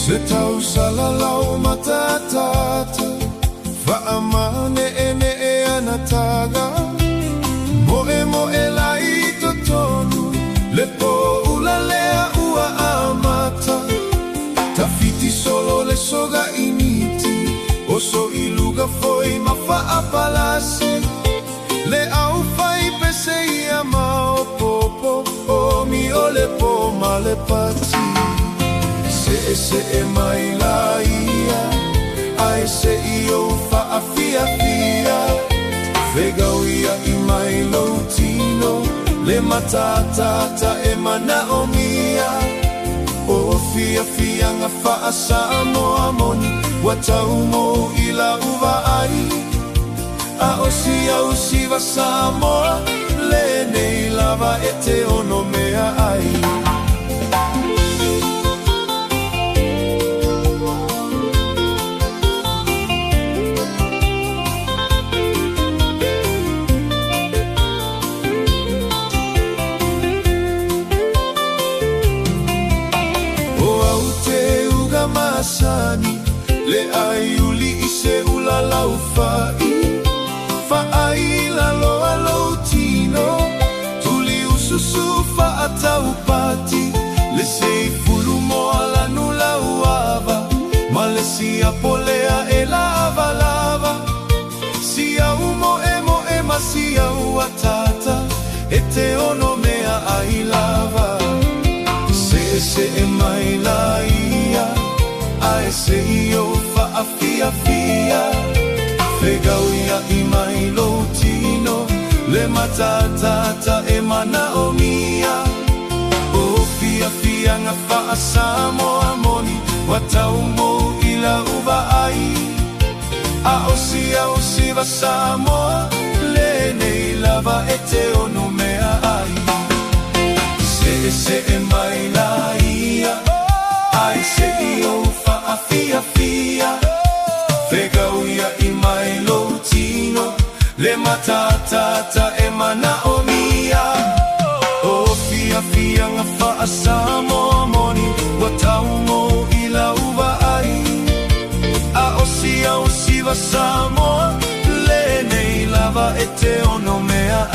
Se tau salalau matatata Whaamane e anataga Moe moe lai totonu Le po ula lea ua amata Tafiti solo le soga initi Oso iluga foi mawhaapalasi Le au fai pese ia mao popo O mi ole po male pati Se e mai la ia Ai se io whaafia fia Whegau ia i mai loutino Le matatata e mana o mia O fia fia nga whaasa moa moni Watau mo i la uwa ai A osi wa Samoa Le nei lava e te ono mea ai Masani le aiuli I se ula lau fai Fai la loa loutino Tuli ususu whaatau pati Le sei fulu moa la nula uava Ma le sia polea e lava lava Sia umo e ma sia uatata E te ono mea ai lava Se e mai la ia Ai se io whaafia fia Whegau ia i mai loutino Le matatata e mana o mia O fia fia nga whaasa moa moni Watau mo i la uwa ai A osi wa Samoa Le nei lava e te ono mea ai Se e mai la ia Ai se io whaafia fia Whegau ia i mai loutino Le matatata e mana o mia O fia fia nga whaasa moa moni Watau mo i la uwa ai A osi wa Samoa Le nei lava e te ono mea